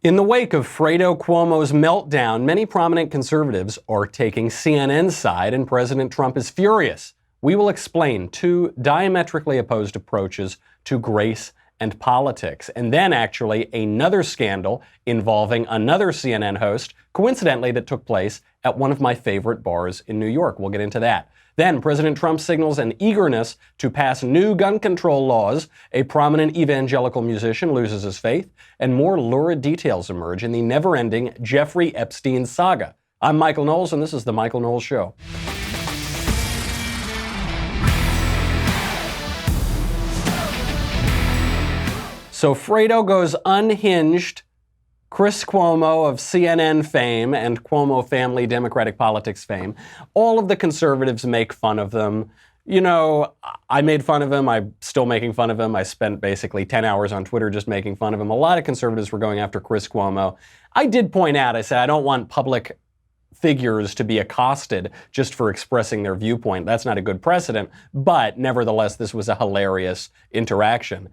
In the wake of Fredo Cuomo's meltdown, many prominent conservatives are taking CNN's side, and President Trump is furious. We will explain two diametrically opposed approaches to grace and politics, and then actually another scandal involving another CNN host, coincidentally that took place at one of my favorite bars in New York. We'll get into that. Then President Trump signals an eagerness to pass new gun control laws, a prominent evangelical musician loses his faith, and more lurid details emerge in the never-ending Jeffrey Epstein saga. I'm Michael Knowles, and this is The Michael Knowles Show. So Fredo goes unhinged. Chris Cuomo of CNN fame and Cuomo family Democratic politics fame, all of the conservatives make fun of them. You know, I made fun of him. I'm still making fun of him. I spent basically 10 hours on Twitter just making fun of him. A lot of conservatives were going after Chris Cuomo. I did point out, I said, I don't want public figures to be accosted just for expressing their viewpoint. That's not a good precedent. But nevertheless, this was a hilarious interaction.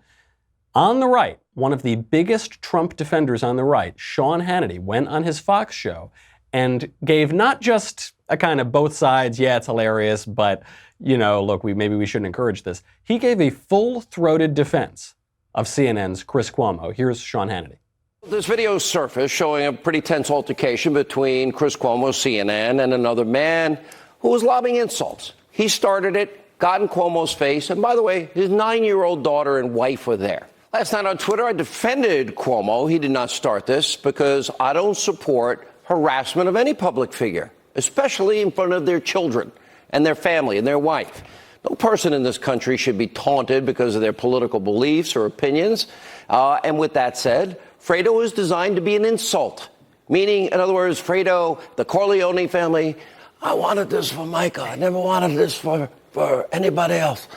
On the right, one of the biggest Trump defenders on the right, Sean Hannity, went on his Fox show and gave not just a kind of both sides, yeah, it's hilarious, but, you know, look, maybe we shouldn't encourage this. He gave a full-throated defense of CNN's Chris Cuomo. Here's Sean Hannity. This video surfaced showing a pretty tense altercation between Chris Cuomo, CNN, and another man who was lobbing insults. He started it, got in Cuomo's face, and by the way, his 9-year-old daughter and wife were there. Last night on Twitter, I defended Cuomo. He did not start this because I don't support harassment of any public figure, especially in front of their children and their family and their wife. No person in this country should be taunted because of their political beliefs or opinions. And with that said, Fredo is designed to be an insult, meaning, in other words, Fredo, the Corleone family, I wanted this for Micah. I never wanted this for anybody else.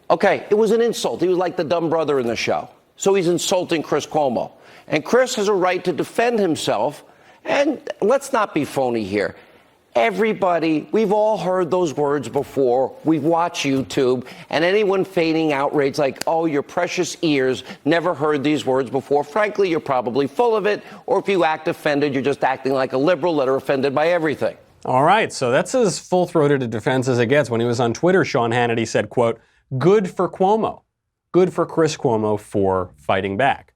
Okay, it was an insult. He was like the dumb brother in the show. So he's insulting Chris Cuomo. And Chris has a right to defend himself. And let's not be phony here. Everybody, we've all heard those words before. We've watched YouTube. And anyone feigning outrage like, oh, your precious ears never heard these words before. Frankly, you're probably full of it. Or if you act offended, you're just acting like a liberal that are offended by everything. All right, so that's as full-throated a defense as it gets. When he was on Twitter, Sean Hannity said, quote, good for Cuomo. Good for Chris Cuomo for fighting back.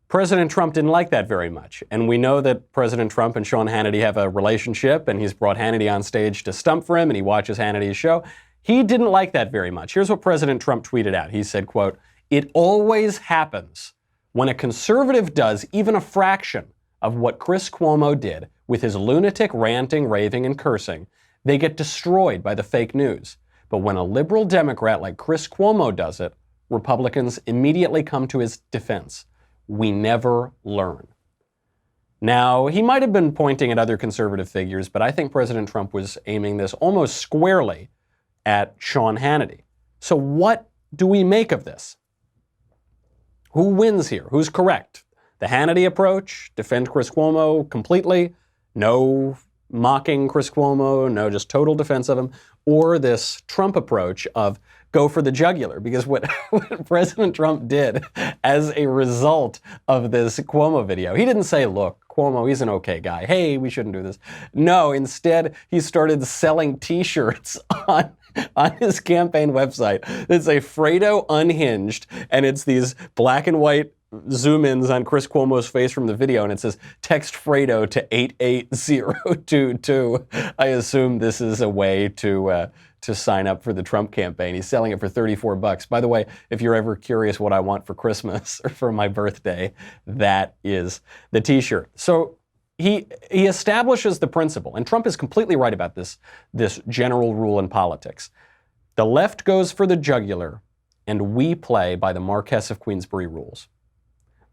President Trump didn't like that very much. And we know that President Trump and Sean Hannity have a relationship, and he's brought Hannity on stage to stump for him, and he watches Hannity's show. He didn't like that very much. Here's what President Trump tweeted out. He said, quote, it always happens when a conservative does even a fraction of what Chris Cuomo did with his lunatic ranting, raving, and cursing, they get destroyed by the fake news. But when a liberal Democrat like Chris Cuomo does it, Republicans immediately come to his defense. We never learn. Now, he might have been pointing at other conservative figures, but I think President Trump was aiming this almost squarely at Sean Hannity. So what do we make of this? Who wins here? Who's correct? The Hannity approach, defend Chris Cuomo completely, no mocking Chris Cuomo, no just total defense of him, or this Trump approach of go for the jugular. Because what President Trump did as a result of this Cuomo video, he didn't say, look, Cuomo, he's an okay guy. Hey, we shouldn't do this. No, instead, he started selling T-shirts on his campaign website that say Fredo Unhinged, and it's these black and white zoom-ins on Chris Cuomo's face from the video, and it says, text Fredo to 88022. I assume this is a way to sign up for the Trump campaign. He's selling it for $34. By the way, if you're ever curious what I want for Christmas or for my birthday, that is the T-shirt. So he establishes the principle, and Trump is completely right about this general rule in politics. The left goes for the jugular, and we play by the Marquess of Queensberry rules.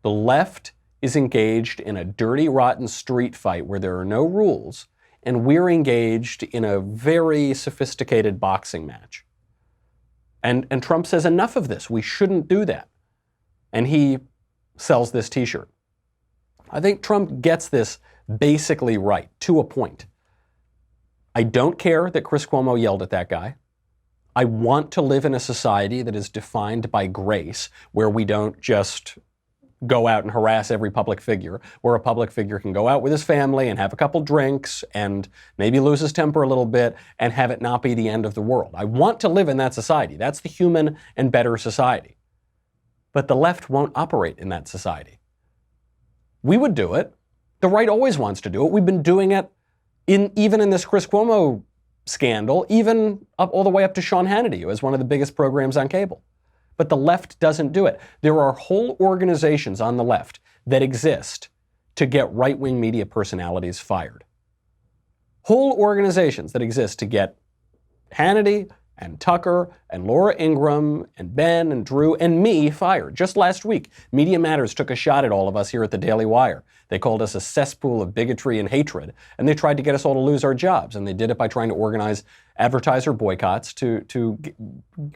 The left is engaged in a dirty, rotten street fight where there are no rules, and we're engaged in a very sophisticated boxing match. And Trump says, enough of this. We shouldn't do that. And he sells this T-shirt. I think Trump gets this basically right, to a point. I don't care that Chris Cuomo yelled at that guy. I want to live in a society that is defined by grace, where we don't just go out and harass every public figure, where a public figure can go out with his family and have a couple drinks and maybe lose his temper a little bit and have it not be the end of the world. I want to live in that society. That's the human and better society. But the left won't operate in that society. We would do it. The right always wants to do it. We've been doing it even in this Chris Cuomo scandal, even all the way up to Sean Hannity, who has one of the biggest programs on cable. But the left doesn't do it. There are whole organizations on the left that exist to get right-wing media personalities fired. Whole organizations that exist to get Hannity and Tucker and Laura Ingraham and Ben and Drew and me fired. Just last week, Media Matters took a shot at all of us here at the Daily Wire. They called us a cesspool of bigotry and hatred, and they tried to get us all to lose our jobs, and they did it by trying to organize advertiser boycotts to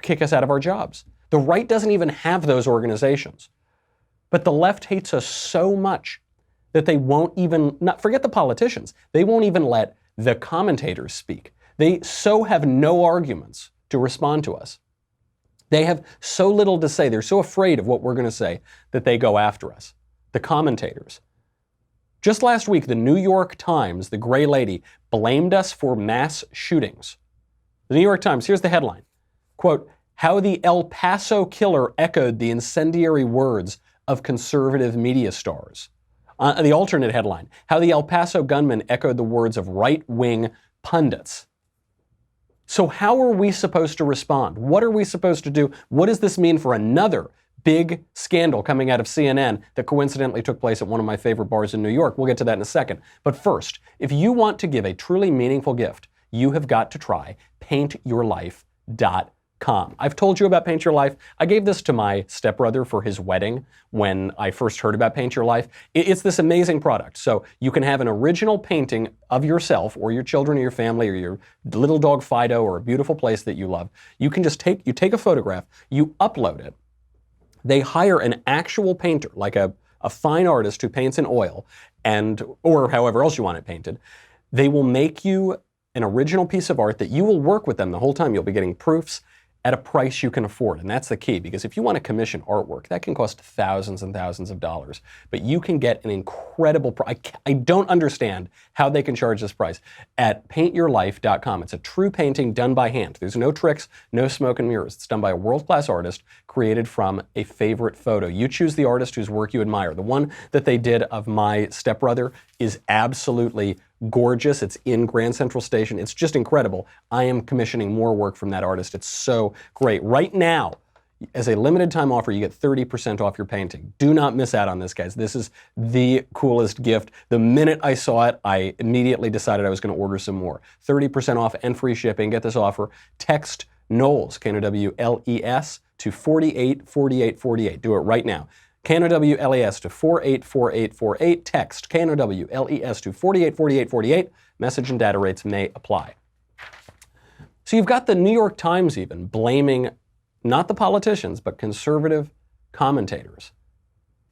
kick us out of our jobs. The right doesn't even have those organizations. But the left hates us so much that they won't even, forget the politicians, they won't even let the commentators speak. They so have no arguments to respond to us. They have so little to say. They're so afraid of what we're going to say that they go after us. The commentators. Just last week, the New York Times, the gray lady, blamed us for mass shootings. The New York Times, here's the headline. Quote, "How the El Paso killer echoed the incendiary words of conservative media stars." The alternate headline, "How the El Paso gunman echoed the words of right-wing pundits." So how are we supposed to respond? What are we supposed to do? What does this mean for another big scandal coming out of CNN that coincidentally took place at one of my favorite bars in New York? We'll get to that in a second. But first, if you want to give a truly meaningful gift, you have got to try paintyourlife.com. I've told you about Paint Your Life. I gave this to my stepbrother for his wedding when I first heard about Paint Your Life. It's this amazing product. So you can have an original painting of yourself or your children or your family or your little dog Fido or a beautiful place that you love. You can just take a photograph, you upload it. They hire an actual painter, like a fine artist who paints in oil or however else you want it painted. They will make you an original piece of art that you will work with them the whole time. You'll be getting proofs at a price you can afford. And that's the key, because if you want to commission artwork, that can cost thousands and thousands of dollars. But you can get an incredible price. I don't understand how they can charge this price at paintyourlife.com. It's a true painting done by hand. There's no tricks, no smoke and mirrors. It's done by a world-class artist created from a favorite photo. You choose the artist whose work you admire. The one that they did of my stepbrother is absolutely gorgeous. It's in Grand Central Station. It's just incredible. I am commissioning more work from that artist. It's so great. Right now, as a limited time offer, you get 30% off your painting. Do not miss out on this, guys. This is the coolest gift. The minute I saw it, I immediately decided I was going to order some more. 30% off and free shipping. Get this offer. Text Knowles, Knowles, to 484848. Do it right now. Knowles to 484848. Text Knowles to 484848. Message and data rates may apply. So you've got the New York Times even blaming not the politicians, but conservative commentators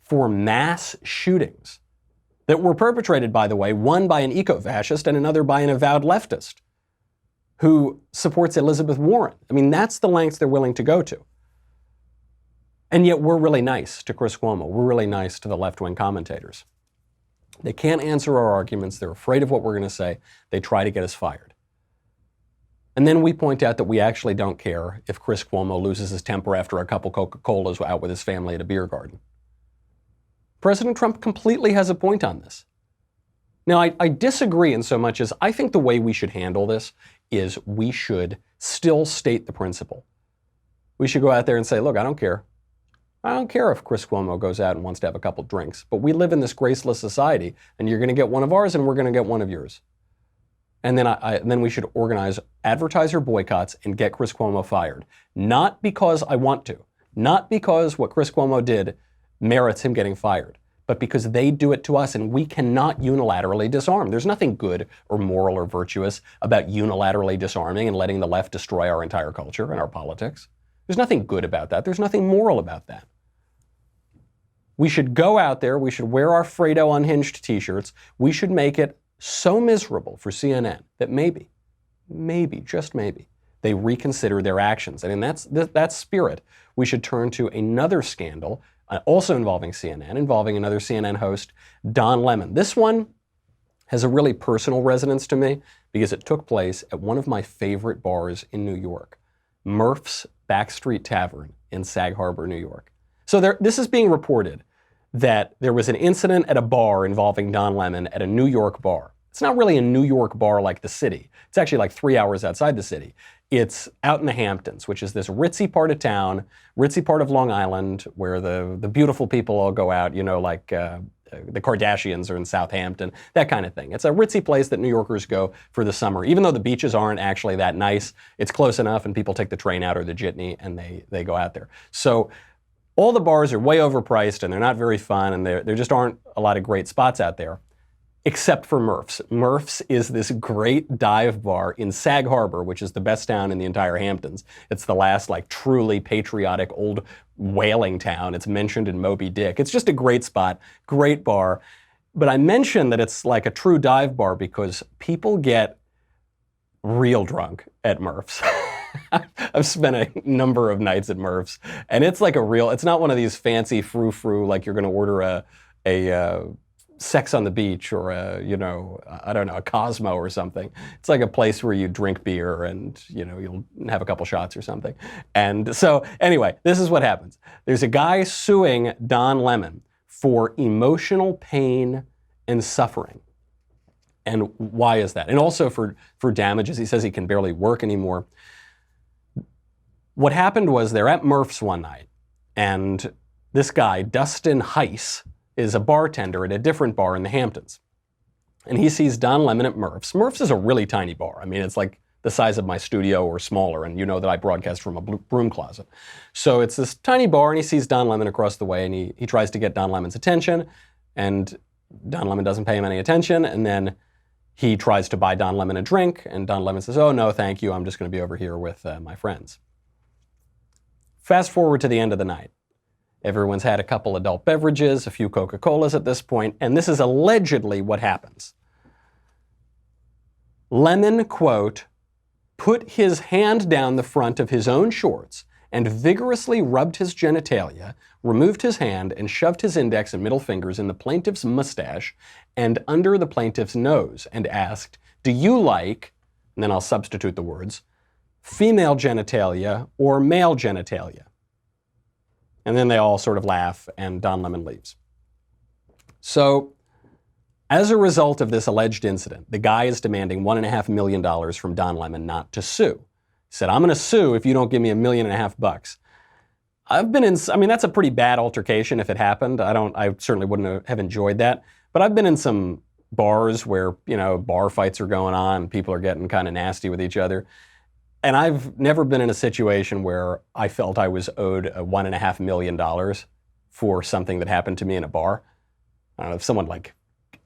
for mass shootings that were perpetrated, by the way, one by an eco-fascist and another by an avowed leftist who supports Elizabeth Warren. I mean, that's the lengths they're willing to go to. And yet we're really nice to Chris Cuomo. We're really nice to the left-wing commentators. They can't answer our arguments. They're afraid of what we're going to say. They try to get us fired. And then we point out that we actually don't care if Chris Cuomo loses his temper after a couple Coca-Colas out with his family at a beer garden. President Trump completely has a point on this. Now, I disagree in so much as I think the way we should handle this is we should still state the principle. We should go out there and say, look, I don't care. I don't care if Chris Cuomo goes out and wants to have a couple drinks, but we live in this graceless society, and you're going to get one of ours, and we're going to get one of yours. And then we should organize advertiser boycotts and get Chris Cuomo fired. Not because I want to, not because what Chris Cuomo did merits him getting fired, but because they do it to us, and we cannot unilaterally disarm. There's nothing good or moral or virtuous about unilaterally disarming and letting the left destroy our entire culture and our politics. There's nothing good about that. There's nothing moral about that. We should go out there, we should wear our Fredo unhinged t-shirts, we should make it so miserable for CNN that maybe, just maybe, they reconsider their actions. And in that spirit, we should turn to another scandal, also involving CNN, involving another CNN host, Don Lemon. This one has a really personal resonance to me because it took place at one of my favorite bars in New York, Murph's Backstreet Tavern in Sag Harbor, New York. So this is being reported that there was an incident at a bar involving Don Lemon at a New York bar. It's not really a New York bar like the city. It's actually like 3 hours outside the city. It's out in the Hamptons, which is this ritzy part of town, ritzy part of Long Island, where the beautiful people all go out, you know, like the Kardashians are in Southampton, that kind of thing. It's a ritzy place that New Yorkers go for the summer. Even though the beaches aren't actually that nice, it's close enough and people take the train out or the jitney and they go out there. So all the bars are way overpriced and they're not very fun and there just aren't a lot of great spots out there. Except for Murph's. Murph's is this great dive bar in Sag Harbor, which is the best town in the entire Hamptons. It's the last like truly patriotic old whaling town. It's mentioned in Moby Dick. It's just a great spot, great bar. But I mentioned that it's like a true dive bar because people get real drunk at Murph's. I've spent a number of nights at Murph's, and it's like it's not one of these fancy frou-frou like you're going to order a Sex on the Beach or a Cosmo or something. It's like a place where you drink beer and, you'll have a couple shots or something. And so anyway, this is what happens. There's a guy suing Don Lemon for emotional pain and suffering. And why is that? And also for damages. He says he can barely work anymore. What happened was they're at Murph's one night, and this guy, Dustin Heiss, is a bartender at a different bar in the Hamptons. And he sees Don Lemon at Murph's. Murph's is a really tiny bar. I mean, it's like the size of my studio or smaller, and you know that I broadcast from a broom closet. So it's this tiny bar, and he sees Don Lemon across the way, and he tries to get Don Lemon's attention, and Don Lemon doesn't pay him any attention, and then he tries to buy Don Lemon a drink, and Don Lemon says, "Oh, no, thank you. I'm just going to be over here with my friends." Fast forward to the end of the night. Everyone's had a couple adult beverages, a few Coca-Colas at this point, and this is allegedly what happens. Lemon, quote, put his hand down the front of his own shorts and vigorously rubbed his genitalia, removed his hand, and shoved his index and middle fingers in the plaintiff's mustache and under the plaintiff's nose and asked, "Do you like," and then I'll substitute the words, "female genitalia or male genitalia?" And then they all sort of laugh, and Don Lemon leaves. So, as a result of this alleged incident, the guy is demanding $1.5 million from Don Lemon not to sue. He said, "I'm going to sue if you don't give me $1.5 million." That's a pretty bad altercation if it happened. I certainly wouldn't have enjoyed that. But I've been in some bars where, bar fights are going on, and people are getting kind of nasty with each other. And I've never been in a situation where I felt I was owed $1.5 million for something that happened to me in a bar. I don't know, if someone like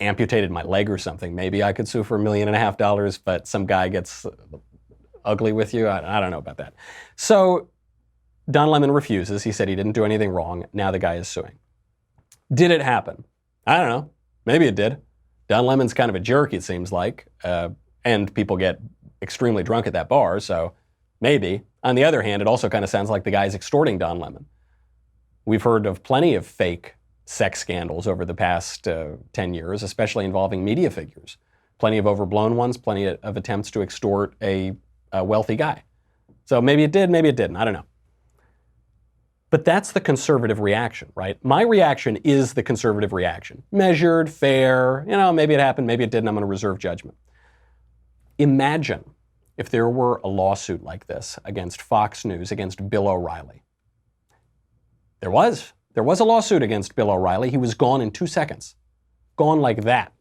amputated my leg or something, maybe I could sue for $1.5 million, but some guy gets ugly with you, I don't know about that. So Don Lemon refuses. He said he didn't do anything wrong. Now the guy is suing. Did it happen? I don't know. Maybe it did. Don Lemon's kind of a jerk, it seems like, and people get extremely drunk at that bar, so maybe. On the other hand, it also kind of sounds like the guy's extorting Don Lemon. We've heard of plenty of fake sex scandals over the past 10 years, especially involving media figures. Plenty of overblown ones, plenty of attempts to extort a wealthy guy. So maybe it did, maybe it didn't, I don't know. But that's the conservative reaction, right? My reaction is the conservative reaction. Measured, fair, maybe it happened, maybe it didn't, I'm going to reserve judgment. Imagine if there were a lawsuit like this against Fox News, against Bill O'Reilly. There was a lawsuit against Bill O'Reilly. He was gone in 2 seconds. Gone like that.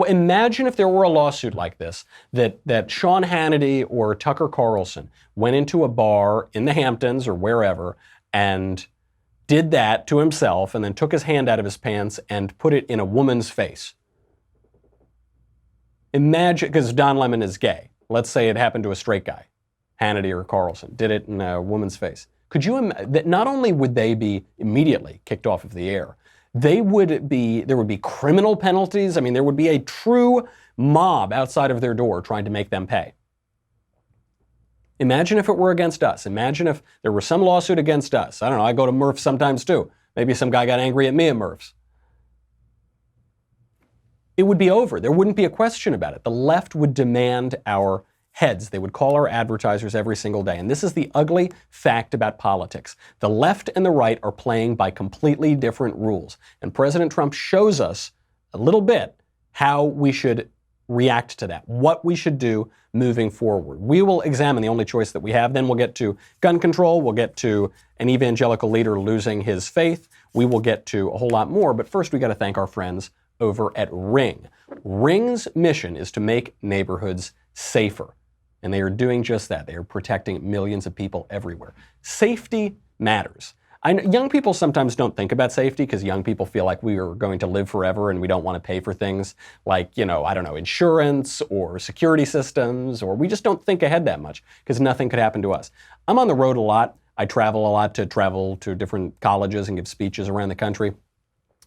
Imagine if there were a lawsuit like this, that Sean Hannity or Tucker Carlson went into a bar in the Hamptons or wherever and did that to himself and then took his hand out of his pants and put it in a woman's face. Imagine, because Don Lemon is gay. Let's say it happened to a straight guy, Hannity or Carlson, did it in a woman's face. Could you imagine that not only would they be immediately kicked off of the air, there would be criminal penalties. I mean, there would be a true mob outside of their door trying to make them pay. Imagine if it were against us. Imagine if there were some lawsuit against us. I don't know, I go to Murph's sometimes too. Maybe some guy got angry at me at Murph's. It would be over. There wouldn't be a question about it. The left would demand our heads. They would call our advertisers every single day. And this is the ugly fact about politics. The left and the right are playing by completely different rules. And President Trump shows us a little bit how we should react to that, what we should do moving forward. We will examine the only choice that we have. Then we'll get to gun control. We'll get to an evangelical leader losing his faith. We will get to a whole lot more. But first, we got to thank our friends over at Ring. Ring's mission is to make neighborhoods safer. And they are doing just that. They are protecting millions of people everywhere. Safety matters. Young people sometimes don't think about safety because young people feel like we are going to live forever and we don't want to pay for things like, insurance or security systems, or we just don't think ahead that much because nothing could happen to us. I'm on the road a lot. I travel a lot to travel to different colleges and give speeches around the country.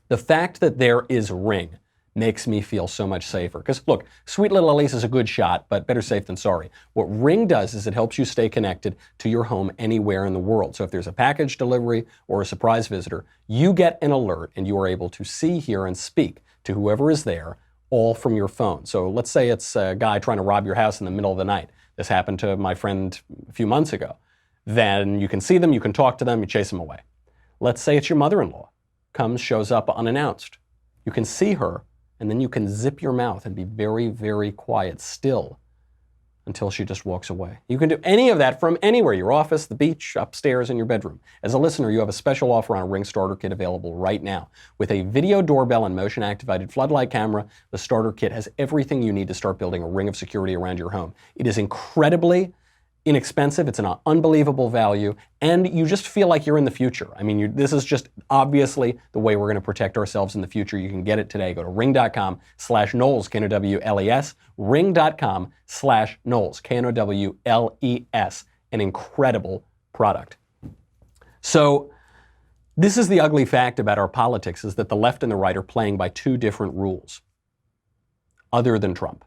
The fact that there is Ring makes me feel so much safer. Because look, Sweet Little Elise is a good shot, but better safe than sorry. What Ring does is it helps you stay connected to your home anywhere in the world. So if there's a package delivery or a surprise visitor, you get an alert and you are able to see, hear, and speak to whoever is there, all from your phone. So let's say it's a guy trying to rob your house in the middle of the night. This happened to my friend a few months ago. Then you can see them, you can talk to them, you chase them away. Let's say it's your mother-in-law, comes, shows up unannounced. You can see her, and then you can zip your mouth and be very, very quiet still until she just walks away. You can do any of that from anywhere, your office, the beach, upstairs, in your bedroom. As a listener, you have a special offer on a Ring Starter Kit available right now. With a video doorbell and motion-activated floodlight camera, the Starter Kit has everything you need to start building a ring of security around your home. It is incredibly inexpensive, it's an unbelievable value, and you just feel like you're in the future. I mean, this is just obviously the way we're going to protect ourselves in the future. You can get it today. Go to ring.com/Knowles, Knowles, ring.com/Knowles, Knowles. An incredible product. So this is the ugly fact about our politics, is that the left and the right are playing by two different rules, other than Trump.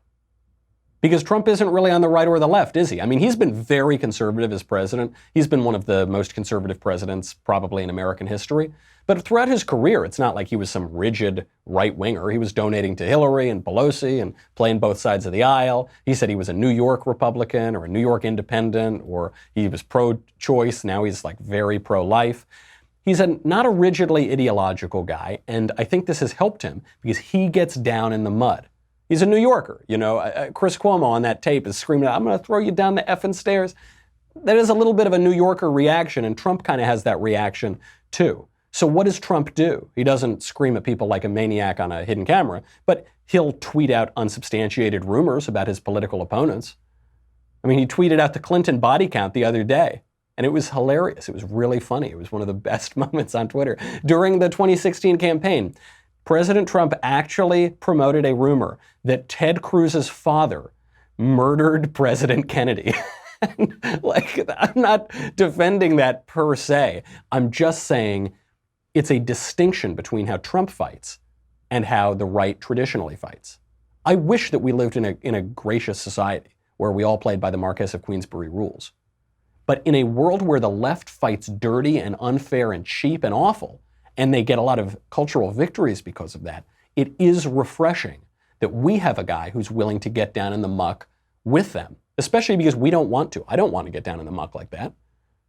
Because Trump isn't really on the right or the left, is he? I mean, he's been very conservative as president. He's been one of the most conservative presidents probably in American history. But throughout his career, it's not like he was some rigid right-winger. He was donating to Hillary and Pelosi and playing both sides of the aisle. He said he was a New York Republican or a New York Independent, or he was pro-choice. Now he's like very pro-life. He's not a rigidly ideological guy, and I think this has helped him because he gets down in the mud. He's a New Yorker. Chris Cuomo on that tape is screaming out, "I'm going to throw you down the effing stairs." That is a little bit of a New Yorker reaction, and Trump kind of has that reaction too. So what does Trump do? He doesn't scream at people like a maniac on a hidden camera, but he'll tweet out unsubstantiated rumors about his political opponents. I mean, he tweeted out the Clinton body count the other day, and it was hilarious. It was really funny. It was one of the best moments on Twitter. During the 2016 campaign, President Trump actually promoted a rumor that Ted Cruz's father murdered President Kennedy. I'm not defending that per se. I'm just saying it's a distinction between how Trump fights and how the right traditionally fights. I wish that we lived in a gracious society where we all played by the Marquess of Queensberry rules. But in a world where the left fights dirty and unfair and cheap and awful, and they get a lot of cultural victories because of that, it is refreshing that we have a guy who's willing to get down in the muck with them, especially because we don't want to. I don't want to get down in the muck like that.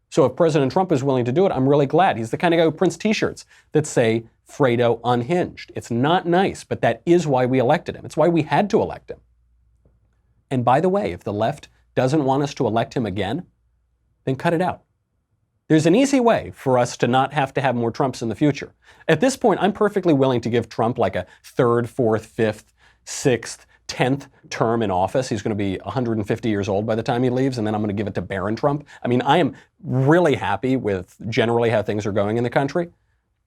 So if President Trump is willing to do it, I'm really glad. He's the kind of guy who prints t-shirts that say Fredo unhinged. It's not nice, but that is why we elected him. It's why we had to elect him. And by the way, if the left doesn't want us to elect him again, then cut it out. There's an easy way for us to not have to have more Trumps in the future. At this point, I'm perfectly willing to give Trump like a third, fourth, fifth, sixth, 10th term in office. He's going to be 150 years old by the time he leaves, and then I'm going to give it to Barron Trump. I mean, I am really happy with generally how things are going in the country.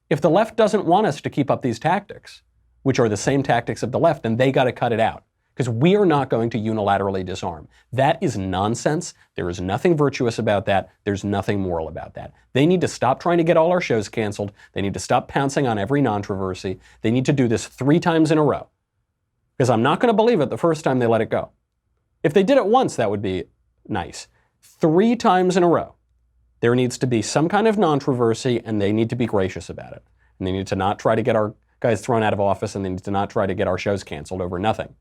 If the left doesn't want us to keep up these tactics, which are the same tactics of the left, then they got to cut it out. Because we are not going to unilaterally disarm. That is nonsense. There is nothing virtuous about that. There's nothing moral about that. They need to stop trying to get all our shows canceled. They need to stop pouncing on every controversy. They need to do this 3 times in a row. Because I'm not going to believe it the first time they let it go. If they did it once, that would be nice. 3 times in a row, there needs to be some kind of controversy, and they need to be gracious about it. And they need to not try to get our guys thrown out of office, and they need to not try to get our shows canceled over nothing.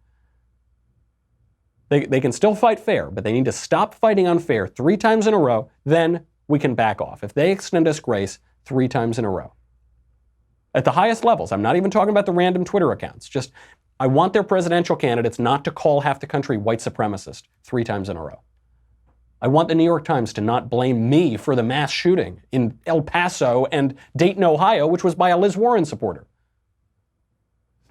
They can still fight fair, but they need to stop fighting unfair 3 times in a row, then we can back off. If they extend us grace 3 times in a row. At the highest levels, I'm not even talking about the random Twitter accounts, just I want their presidential candidates not to call half the country white supremacist 3 times in a row. I want the New York Times to not blame me for the mass shooting in El Paso and Dayton, Ohio, which was by a Liz Warren supporter.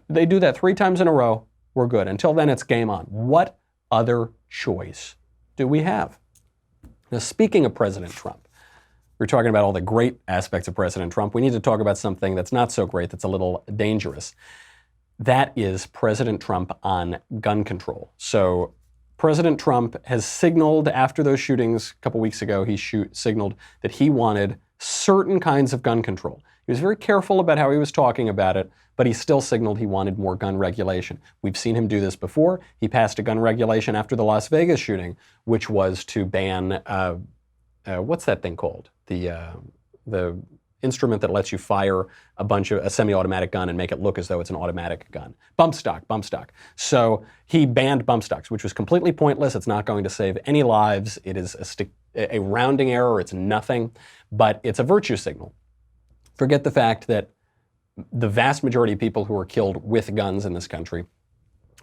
They do that 3 times in a row, we're good. Until then, it's game on. What other choice do we have? Now, speaking of President Trump, we're talking about all the great aspects of President Trump. We need to talk about something that's not so great, that's a little dangerous. That is President Trump on gun control. So President Trump has signaled after those shootings a couple weeks ago, he signaled that he wanted certain kinds of gun control. He was very careful about how he was talking about it, but he still signaled he wanted more gun regulation. We've seen him do this before. He passed a gun regulation after the Las Vegas shooting, which was to ban, what's that thing called? The instrument that lets you fire a semi-automatic gun and make it look as though it's an automatic gun. Bump stock. So he banned bump stocks, which was completely pointless. It's not going to save any lives. It is a rounding error. It's nothing, but it's a virtue signal. Forget the fact that the vast majority of people who are killed with guns in this country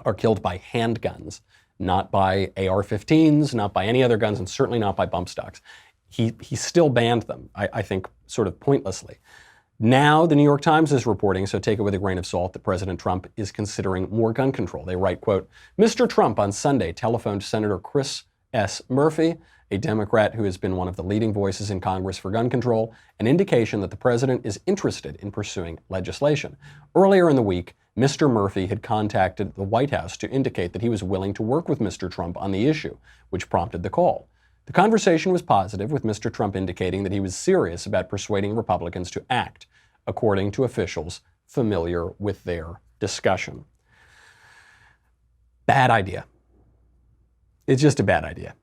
are killed by handguns, not by AR-15s, not by any other guns, and certainly not by bump stocks. He still banned them, I think, sort of pointlessly. Now, the New York Times is reporting, so take it with a grain of salt, that President Trump is considering more gun control. They write, quote, Mr. Trump on Sunday telephoned Senator Chris S. Murphy, a Democrat who has been one of the leading voices in Congress for gun control, an indication that the president is interested in pursuing legislation. Earlier in the week, Mr. Murphy had contacted the White House to indicate that he was willing to work with Mr. Trump on the issue, which prompted the call. The conversation was positive, with Mr. Trump indicating that he was serious about persuading Republicans to act, according to officials familiar with their discussion. Bad idea. It's just a bad idea.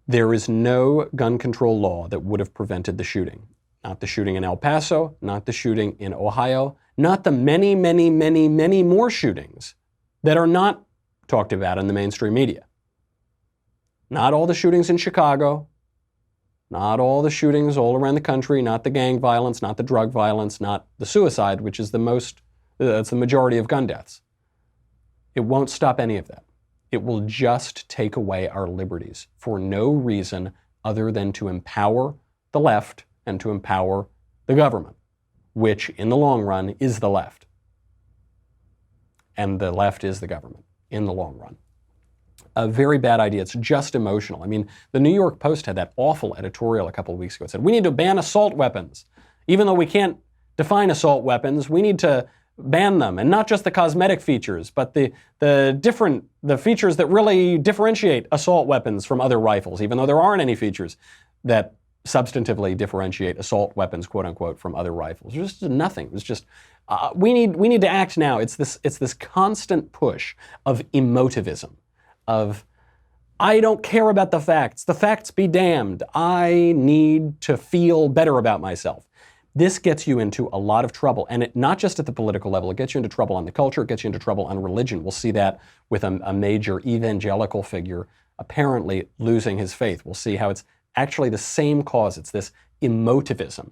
There is no gun control law that would have prevented the shooting. Not the shooting in El Paso, not the shooting in Ohio, not the many, many, many, many more shootings that are not talked about in the mainstream media. Not all the shootings in Chicago, not all the shootings all around the country, not the gang violence, not the drug violence, not the suicide, which is that's the majority of gun deaths. It won't stop any of that. It will just take away our liberties for no reason other than to empower the left and to empower the government, which in the long run is the left. And the left is the government in the long run. A very bad idea. It's just emotional. I mean, the New York Post had that awful editorial a couple of weeks ago. It said, we need to ban assault weapons. Even though we can't define assault weapons, we need to ban them. And not just the cosmetic features, but the features that really differentiate assault weapons from other rifles, even though there aren't any features that substantively differentiate assault weapons, quote unquote, from other rifles. There's just nothing. It's just, we need to act now. It's this constant push of emotivism. Of, I don't care about the facts be damned, I need to feel better about myself. This gets you into a lot of trouble, and not just at the political level, it gets you into trouble on the culture, it gets you into trouble on religion. We'll see that with a major evangelical figure apparently losing his faith. We'll see how it's actually the same cause. It's this emotivism.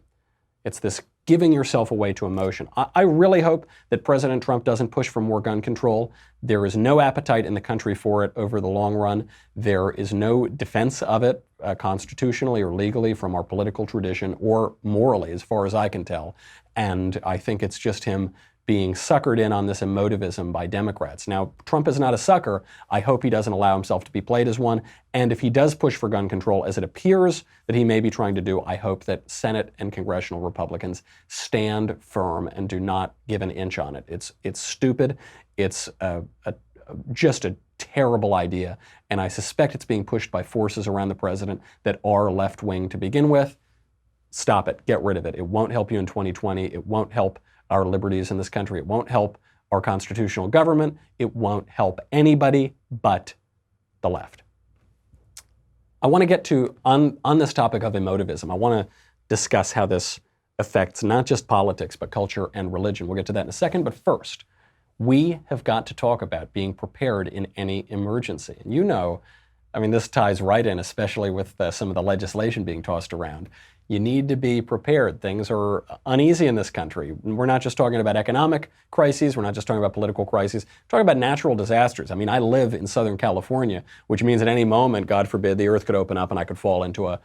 It's this giving yourself away to emotion. I really hope that President Trump doesn't push for more gun control. There is no appetite in the country for it over the long run. There is no defense of it constitutionally or legally from our political tradition or morally, as far as I can tell. And I think it's just him being suckered in on this emotivism by Democrats. Now, Trump is not a sucker. I hope he doesn't allow himself to be played as one. And if he does push for gun control, as it appears that he may be trying to do, I hope that Senate and congressional Republicans stand firm and do not give an inch on it. It's stupid. It's just a terrible idea. And I suspect it's being pushed by forces around the president that are left-wing to begin with. Stop it. Get rid of it. It won't help you in 2020. It won't help our liberties in this country. It won't help our constitutional government. It won't help anybody but the left. I want to get to, on this topic of emotivism, I want to discuss how this affects not just politics, but culture and religion. We'll get to that in a second, but first, we have got to talk about being prepared in any emergency. And you know, I mean, this ties right in, especially with some of the legislation being tossed around. You need to be prepared. Things are uneasy in this country. We're not just talking about economic crises. We're not just talking about political crises. We're talking about natural disasters. I mean, I live in Southern California, which means at any moment, God forbid, the earth could open up and I could fall into a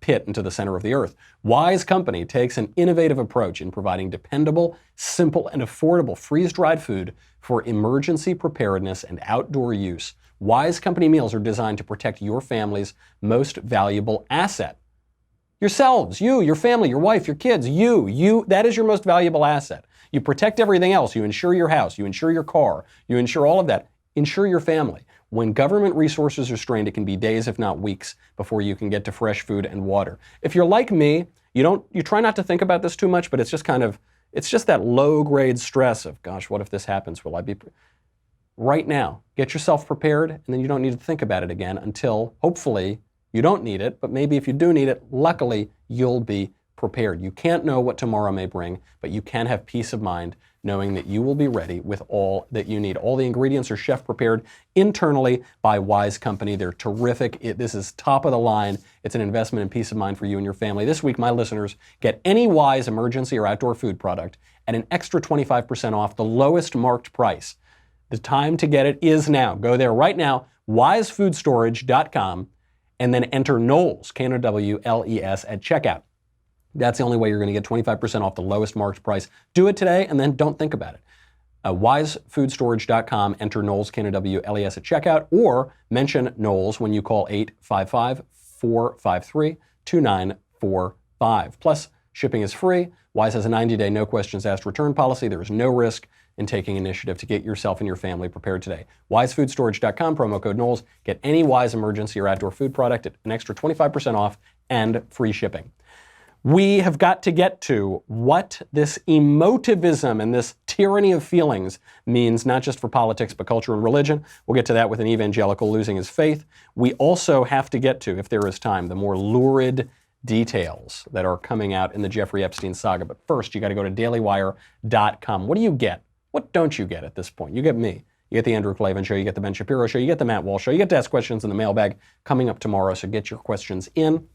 pit into the center of the earth. Wise Company takes an innovative approach in providing dependable, simple, and affordable freeze-dried food for emergency preparedness and outdoor use. Wise Company meals are designed to protect your family's most valuable asset. Yourselves, you, your family, your wife, your kids, you, that is your most valuable asset. You protect everything else. You insure your house, you insure your car, you insure all of that. Insure your family. When government resources are strained, it can be days, if not weeks, before you can get to fresh food and water. If you're like me, you try not to think about this too much, but it's just that low-grade stress of, gosh, what if this happens? Will I be... Right now, get yourself prepared, and then you don't need to think about it again until, hopefully, you don't need it, but maybe if you do need it, luckily, you'll be prepared. You can't know what tomorrow may bring, but you can have peace of mind knowing that you will be ready with all that you need. All the ingredients are chef prepared internally by Wise Company. They're terrific. This is top of the line. It's an investment in peace of mind for you and your family. This week, my listeners get any Wise emergency or outdoor food product at an extra 25% off the lowest marked price. The time to get it is now. Go there right now, wisefoodstorage.com, and then enter Knowles, Knowles, at checkout. That's the only way you're going to get 25% off the lowest marked price. Do it today, and then don't think about it. Wisefoodstorage.com, enter Knowles, Knowles at checkout, or mention Knowles when you call 855-453-2945. Plus, shipping is free. Wise has a 90-day, no questions asked return policy. There is no risk in taking initiative to get yourself and your family prepared today. Wisefoodstorage.com, promo code Knowles. Get any Wise emergency or outdoor food product at an extra 25% off and free shipping. We have got to get to what this emotivism and this tyranny of feelings means, not just for politics, but culture and religion. We'll get to that with an evangelical losing his faith. We also have to get to, if there is time, the more lurid details that are coming out in the Jeffrey Epstein saga. But first, you got to go to dailywire.com. What do you get? What don't you get at this point? You get me. You get the Andrew Klavan Show. You get the Ben Shapiro Show. You get the Matt Walsh Show. You get to ask questions in the mailbag coming up tomorrow, so get your questions in.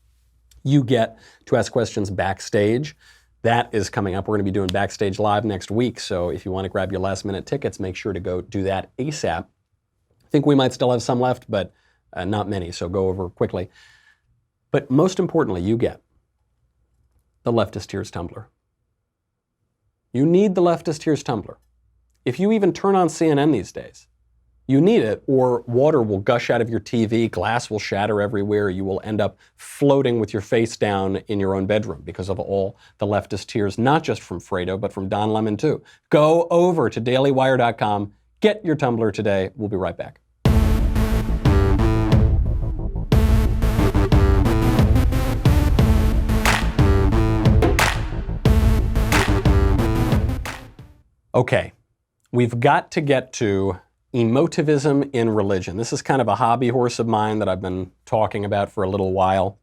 You get to ask questions backstage. That is coming up. We're going to be doing Backstage Live next week, so if you want to grab your last-minute tickets, make sure to go do that ASAP. I think we might still have some left, but not many, so go over quickly. But most importantly, you get the Leftist Tears Tumblr. You need the Leftist Tears Tumblr. If you even turn on CNN these days, you need it, or water will gush out of your TV, glass will shatter everywhere, you will end up floating with your face down in your own bedroom because of all the leftist tears, not just from Fredo, but from Don Lemon too. Go over to dailywire.com, get your Tumblr today. We'll be right back. Okay, we've got to get to emotivism in religion. This is kind of a hobby horse of mine that I've been talking about for a little while.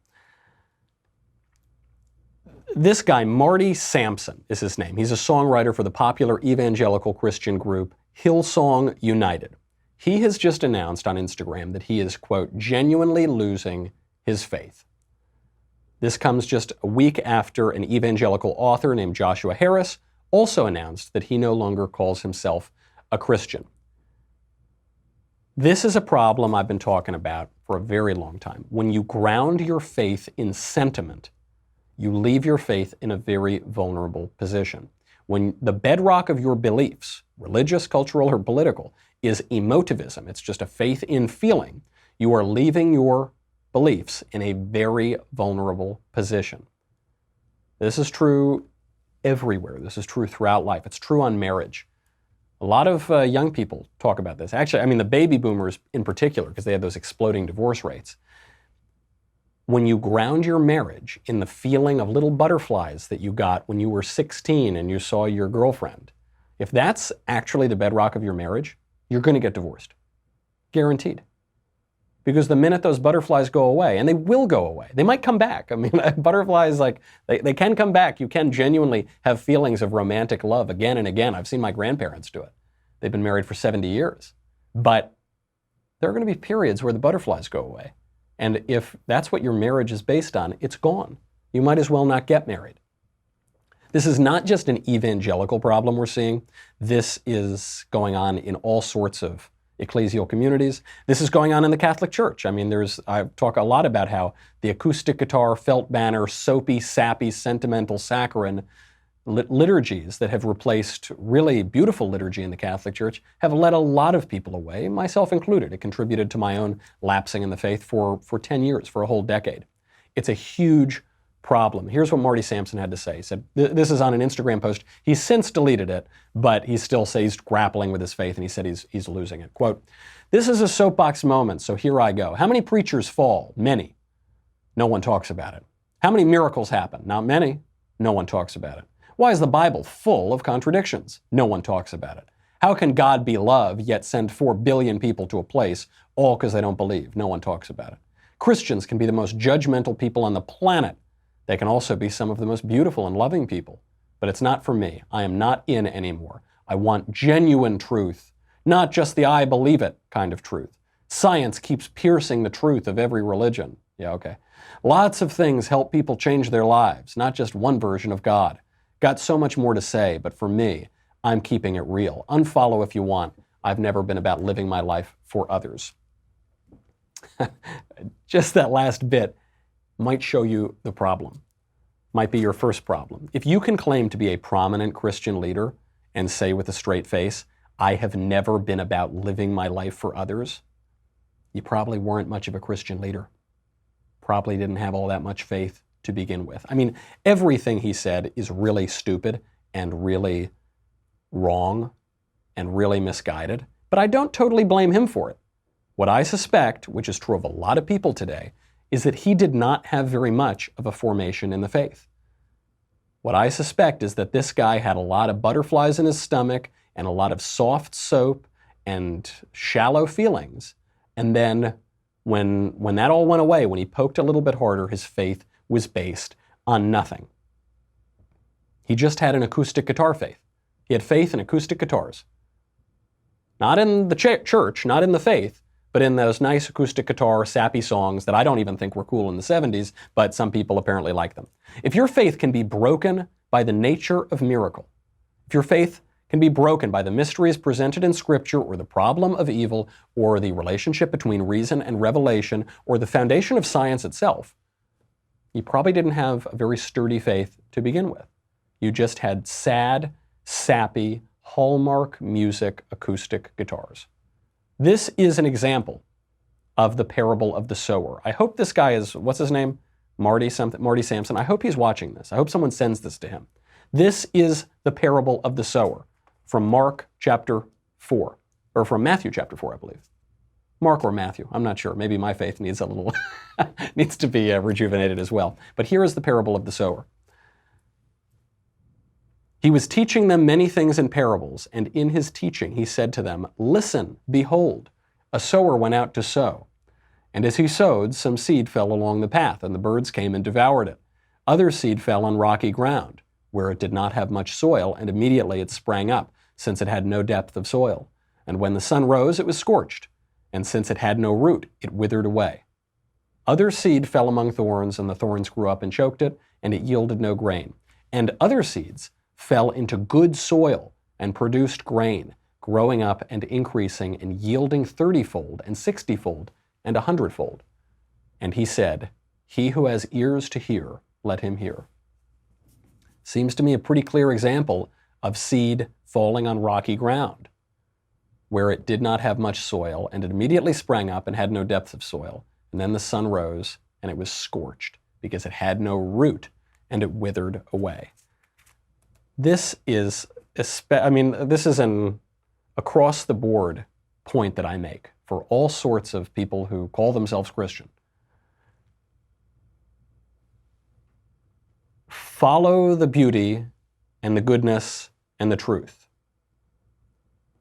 This guy, Marty Sampson, is his name. He's a songwriter for the popular evangelical Christian group Hillsong United. He has just announced on Instagram that he is, quote, genuinely losing his faith. This comes just a week after an evangelical author named Joshua Harris also announced that he no longer calls himself a Christian. This is a problem I've been talking about for a very long time. When you ground your faith in sentiment, you leave your faith in a very vulnerable position. When the bedrock of your beliefs, religious, cultural, or political, is emotivism, it's just a faith in feeling, you are leaving your beliefs in a very vulnerable position. This is true everywhere. This is true throughout life. It's true on marriage. A lot of young people talk about this. Actually, I mean the baby boomers in particular, because they have those exploding divorce rates. When you ground your marriage in the feeling of little butterflies that you got when you were 16 and you saw your girlfriend, if that's actually the bedrock of your marriage, you're going to get divorced. Guaranteed. Because the minute those butterflies go away, and they will go away, they might come back. I mean, butterflies, like, they can come back. You can genuinely have feelings of romantic love again and again. I've seen my grandparents do it. They've been married for 70 years. But there are going to be periods where the butterflies go away. And if that's what your marriage is based on, it's gone. You might as well not get married. This is not just an evangelical problem we're seeing. This is going on in all sorts of ecclesial communities. This is going on in the Catholic Church. I mean, I talk a lot about how the acoustic guitar, felt banner, soapy, sappy, sentimental, saccharine liturgies that have replaced really beautiful liturgy in the Catholic Church have led a lot of people away, myself included. It contributed to my own lapsing in the faith for 10 years, for a whole decade. It's a huge problem. Here's what Marty Sampson had to say. He said, this is on an Instagram post. He's since deleted it, but he still says he's grappling with his faith, and he said he's losing it. Quote, "This is a soapbox moment, so here I go. How many preachers fall? Many. No one talks about it. How many miracles happen? Not many. No one talks about it. Why is the Bible full of contradictions? No one talks about it. How can God be love, yet send 4 billion people to a place, all because they don't believe? No one talks about it. Christians can be the most judgmental people on the planet. They can also be some of the most beautiful and loving people. But it's not for me. I am not in anymore. I want genuine truth, not just the I believe it kind of truth. Science keeps piercing the truth of every religion." Yeah, okay. "Lots of things help people change their lives, not just one version of God. Got so much more to say, but for me, I'm keeping it real. Unfollow if you want. I've never been about living my life for others." Just that last bit might show you the problem, might be your first problem. If you can claim to be a prominent Christian leader and say with a straight face, "I have never been about living my life for others," you probably weren't much of a Christian leader. Probably didn't have all that much faith to begin with. I mean, everything he said is really stupid and really wrong and really misguided, but I don't totally blame him for it. What I suspect, which is true of a lot of people today, is that he did not have very much of a formation in the faith. What I suspect is that this guy had a lot of butterflies in his stomach and a lot of soft soap and shallow feelings. And then when that all went away, when he poked a little bit harder, his faith was based on nothing. He just had an acoustic guitar faith. He had faith in acoustic guitars. Not in the church, not in the faith, but in those nice acoustic guitar, sappy songs that I don't even think were cool in the 70s, but some people apparently like them. If your faith can be broken by the nature of miracle, if your faith can be broken by the mysteries presented in Scripture, or the problem of evil, or the relationship between reason and revelation, or the foundation of science itself, you probably didn't have a very sturdy faith to begin with. You just had sad, sappy, Hallmark music acoustic guitars. This is an example of the parable of the sower. I hope this guy is, what's his name? Marty Sampson. I hope he's watching this. I hope someone sends this to him. This is the parable of the sower from Mark chapter 4, or from Matthew chapter 4, I believe. Mark or Matthew, I'm not sure. Maybe my faith needs a little, needs to be rejuvenated as well. But here is the parable of the sower. "He was teaching them many things in parables, and in his teaching he said to them, 'Listen, behold, a sower went out to sow. And as he sowed, some seed fell along the path, and the birds came and devoured it. Other seed fell on rocky ground, where it did not have much soil, and immediately it sprang up, since it had no depth of soil. And when the sun rose, it was scorched, and since it had no root, it withered away. Other seed fell among thorns, and the thorns grew up and choked it, and it yielded no grain. And other seeds fell into good soil and produced grain, growing up and increasing and yielding 30-fold and 60-fold and 100-fold. And he said, 'He who has ears to hear, let him hear.'" Seems to me a pretty clear example of seed falling on rocky ground, where it did not have much soil, and it immediately sprang up and had no depth of soil. And then the sun rose, and it was scorched, because it had no root, and it withered away. This is, this is an across-the-board point that I make for all sorts of people who call themselves Christian. Follow the beauty and the goodness and the truth.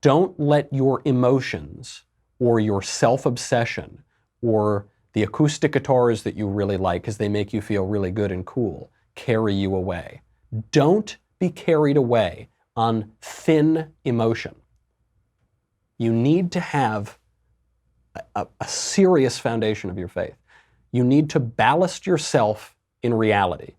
Don't let your emotions or your self-obsession or the acoustic guitars that you really like because they make you feel really good and cool carry you away. Don't be carried away on thin emotion. You need to have a serious foundation of your faith. You need to ballast yourself in reality,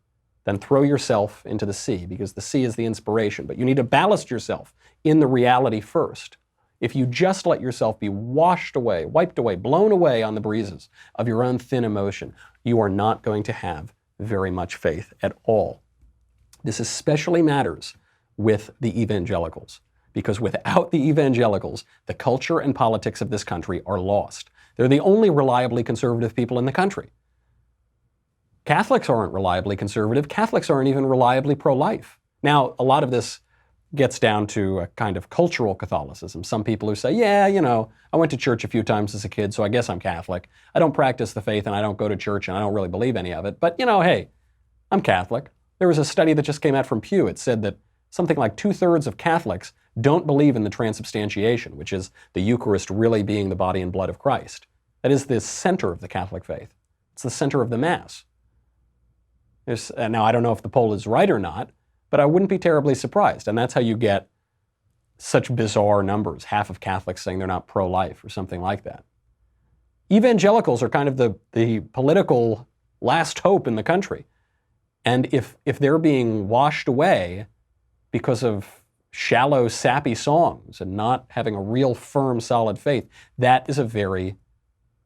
then throw yourself into the sea, because the sea is the inspiration. But you need to ballast yourself in the reality first. If you just let yourself be washed away, wiped away, blown away on the breezes of your own thin emotion, you are not going to have very much faith at all. This especially matters with the evangelicals, because without the evangelicals, the culture and politics of this country are lost. They're the only reliably conservative people in the country. Catholics aren't reliably conservative. Catholics aren't even reliably pro-life. Now, a lot of this gets down to a kind of cultural Catholicism. Some people who say, yeah, I went to church a few times as a kid, so I guess I'm Catholic. I don't practice the faith and I don't go to church and I don't really believe any of it. But, hey, I'm Catholic. There was a study that just came out from Pew. It said that something like 2/3 of Catholics don't believe in the transubstantiation, which is the Eucharist really being the body and blood of Christ. That is the center of the Catholic faith. It's the center of the Mass. Now, I don't know if the poll is right or not, but I wouldn't be terribly surprised. And that's how you get such bizarre numbers, half of Catholics saying they're not pro-life or something like that. Evangelicals are kind of the political last hope in the country. And if they're being washed away because of shallow, sappy songs and not having a real firm, solid faith, that is a very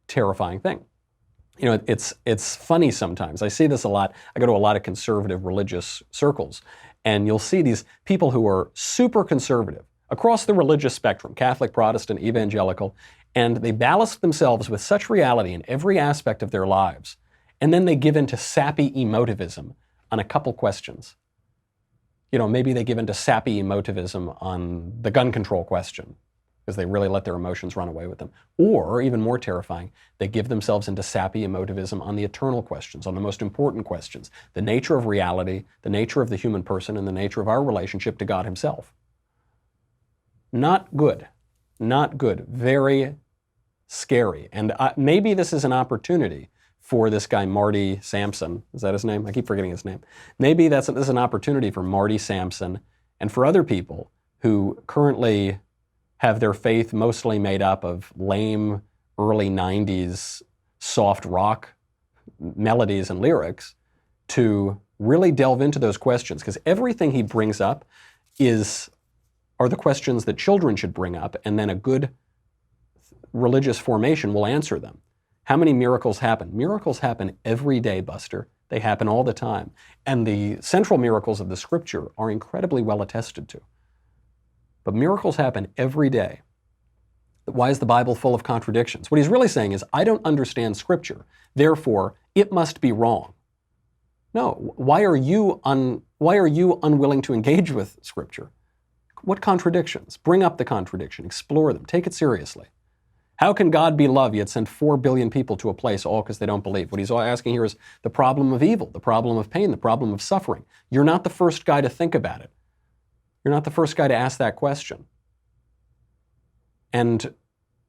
terrifying thing. It's funny sometimes. I see this a lot. I go to a lot of conservative religious circles, and you'll see these people who are super conservative across the religious spectrum, Catholic, Protestant, evangelical, and they ballast themselves with such reality in every aspect of their lives, and then they give in to sappy emotivism on a couple questions. Maybe they give in to sappy emotivism on the gun control question, because they really let their emotions run away with them. Or, even more terrifying, they give themselves into sappy emotivism on the eternal questions, on the most important questions, the nature of reality, the nature of the human person, and the nature of our relationship to God himself. Not good. Not good. Very scary. And maybe this is an opportunity for this guy, Marty Sampson. Is that his name? I keep forgetting his name. Maybe this is an opportunity for Marty Sampson and for other people who currently have their faith mostly made up of lame early 90s soft rock melodies and lyrics to really delve into those questions, because everything he brings up are the questions that children should bring up, and then a good religious formation will answer them. How many miracles happen? Miracles happen every day, Buster. They happen all the time. And the central miracles of the scripture are incredibly well attested to. But miracles happen every day. Why is the Bible full of contradictions? What he's really saying is, I don't understand scripture, therefore it must be wrong. No, why are you unwilling to engage with scripture? What contradictions? Bring up the contradiction, explore them, take it seriously. How can God be love yet send 4 billion people to a place all because they don't believe? What he's asking here is the problem of evil, the problem of pain, the problem of suffering. You're not the first guy to think about it. You're not the first guy to ask that question. And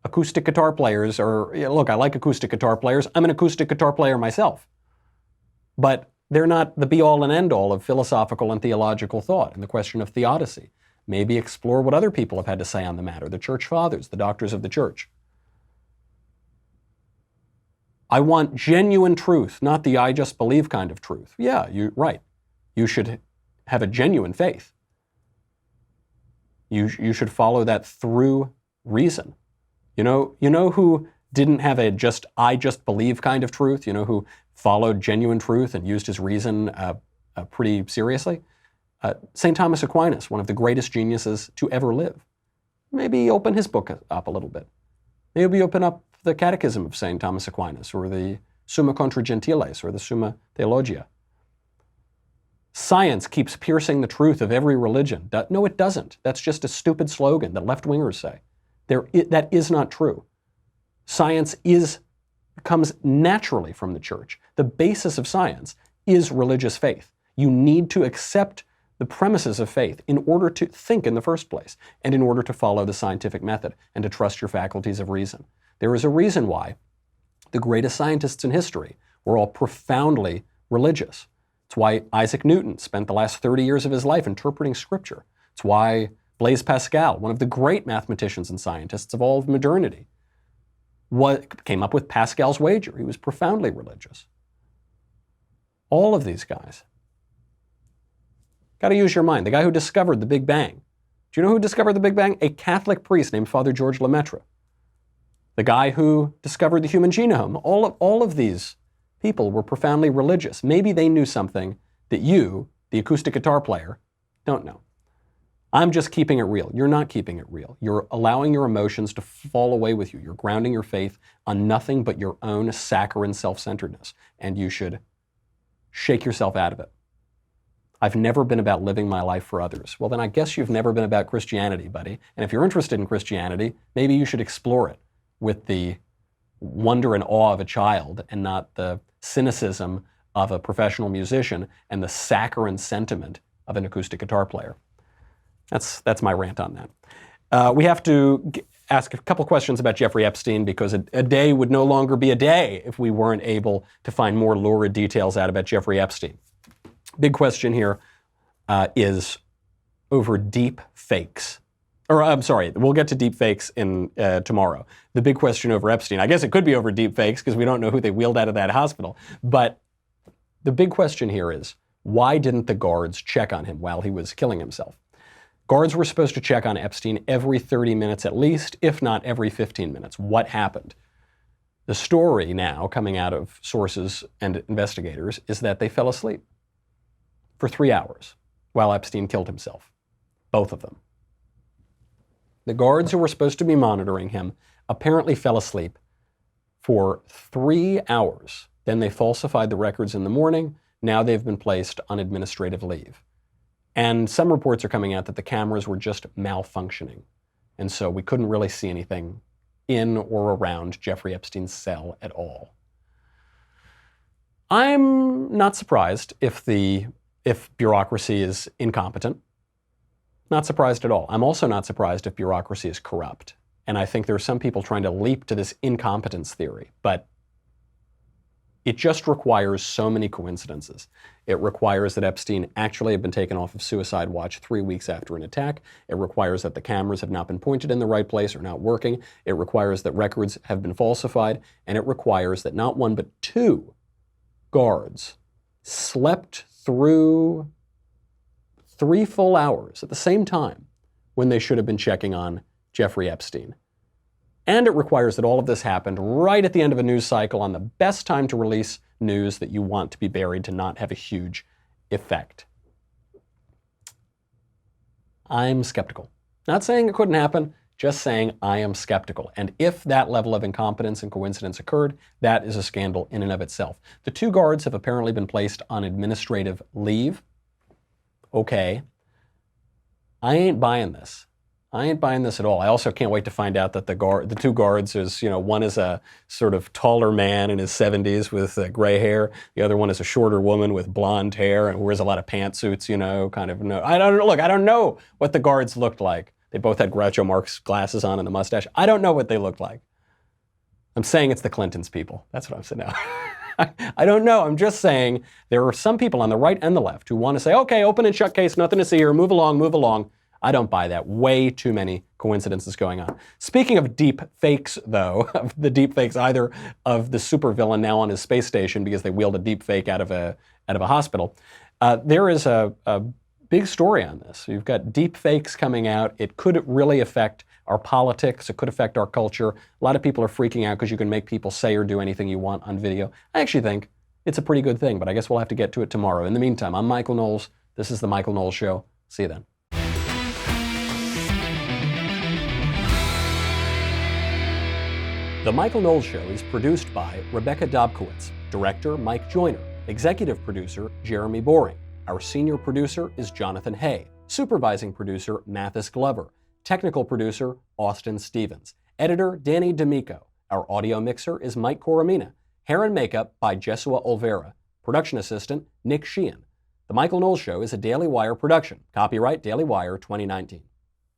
acoustic guitar players look, I like acoustic guitar players. I'm an acoustic guitar player myself. But they're not the be-all and end-all of philosophical and theological thought and the question of theodicy. Maybe explore what other people have had to say on the matter, the church fathers, the doctors of the church. I want genuine truth, not the I just believe kind of truth. Yeah, you're right. You should have a genuine faith. You should follow that through reason. You know who didn't have a I just believe kind of truth? You know who followed genuine truth and used his reason pretty seriously? St. Thomas Aquinas, one of the greatest geniuses to ever live. Maybe open his book up a little bit. Maybe open up the Catechism of St. Thomas Aquinas, or the Summa Contra Gentiles, or the Summa Theologia. Science keeps piercing the truth of every religion. No, it doesn't. That's just a stupid slogan that left-wingers say. That is not true. Science comes naturally from the church. The basis of science is religious faith. You need to accept the premises of faith in order to think in the first place, and in order to follow the scientific method, and to trust your faculties of reason. There is a reason why The greatest scientists in history were all profoundly religious. It's why Isaac Newton spent the last 30 years of his life interpreting scripture. It's why Blaise Pascal, one of the great mathematicians and scientists of all of modernity, came up with Pascal's wager. He was profoundly religious. All of these guys. Got to use your mind. The guy who discovered the Big Bang. Do you know who discovered the Big Bang? A Catholic priest named Father George Lemaitre. The guy who discovered the human genome. All of these people were profoundly religious. Maybe they knew something that you, the acoustic guitar player, don't know. I'm just keeping it real. You're not keeping it real. You're allowing your emotions to fall away with you. You're grounding your faith on nothing but your own saccharine self-centeredness, and you should shake yourself out of it. I've never been about living my life for others. Well, then I guess you've never been about Christianity, buddy. And if you're interested in Christianity, maybe you should explore it with the wonder and awe of a child and not the cynicism of a professional musician and the saccharine sentiment of an acoustic guitar player. That's my rant on that. We have to ask a couple questions about Jeffrey Epstein because a day would no longer be a day if we weren't able to find more lurid details out about Jeffrey Epstein. Big question here is over deep fakes. Or I'm sorry, we'll get to deep fakes in tomorrow. The big question over Epstein, I guess it could be over deep fakes because we don't know who they wheeled out of that hospital. But the big question here is, why didn't the guards check on him while he was killing himself? Guards were supposed to check on Epstein every 30 minutes at least, if not every 15 minutes. What happened? The story now coming out of sources and investigators is that they fell asleep for 3 hours while Epstein killed himself. Both of them. The guards who were supposed to be monitoring him apparently fell asleep for 3 hours. Then they falsified the records in the morning. Now they've been placed on administrative leave. And some reports are coming out that the cameras were just malfunctioning. And so we couldn't really see anything in or around Jeffrey Epstein's cell at all. I'm not surprised if bureaucracy is incompetent. Not surprised at all. I'm also not surprised if bureaucracy is corrupt. And I think there are some people trying to leap to this incompetence theory, but it just requires so many coincidences. It requires that Epstein actually had been taken off of suicide watch 3 weeks after an attack. It requires that the cameras have not been pointed in the right place or not working. It requires that records have been falsified. And it requires that not one but 2 guards slept through 3 full hours at the same time when they should have been checking on Jeffrey Epstein. And it requires that all of this happened right at the end of a news cycle on the best time to release news that you want to be buried to not have a huge effect. I'm skeptical. Not saying it couldn't happen, just saying I am skeptical. And if that level of incompetence and coincidence occurred, that is a scandal in and of itself. The 2 guards have apparently been placed on administrative leave. Okay. I ain't buying this. I ain't buying this at all. I also can't wait to find out that the 2 guards is, one is a sort of taller man in his 70s with gray hair. The other one is a shorter woman with blonde hair and wears a lot of pantsuits, kind of. No, I don't know what the guards looked like. They both had Groucho Marx glasses on and the mustache. I don't know what they looked like. I'm saying it's the Clintons, people. That's what I'm saying now. I don't know. I'm just saying there are some people on the right and the left who want to say, okay, open and shut case, nothing to see here, move along, move along. I don't buy that. Way too many coincidences going on. Speaking of deep fakes, though, of the deep fakes either of the supervillain now on his space station because they wheeled a deep fake out of a hospital, there is a big story on this. You've got deep fakes coming out. It could really affect our politics. It could affect our culture. A lot of people are freaking out because you can make people say or do anything you want on video. I actually think it's a pretty good thing, but I guess we'll have to get to it tomorrow. In the meantime, I'm Michael Knowles. This is The Michael Knowles Show. See you then. The Michael Knowles Show is produced by Rebecca Dobkowitz, director Mike Joyner, executive producer Jeremy Boring. Our senior producer is Jonathan Hay, supervising producer Mathis Glover, technical producer Austin Stevens, editor Danny D'Amico. Our audio mixer is Mike Coromina. Hair and makeup by Jesua Olvera. Production assistant Nick Sheehan. The Michael Knowles Show is a Daily Wire production. Copyright Daily Wire 2019.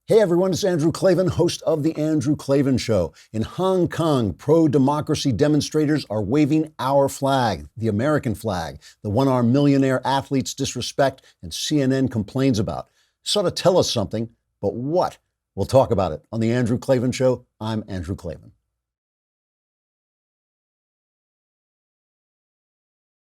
Hey everyone, it's Andrew Klavan, host of The Andrew Klavan Show. In Hong Kong, pro-democracy demonstrators are waving our flag, the American flag, the one our millionaire athletes disrespect and CNN complains about. Sort of tell us something, but what? We'll talk about it on The Andrew Klavan Show. I'm Andrew Klavan.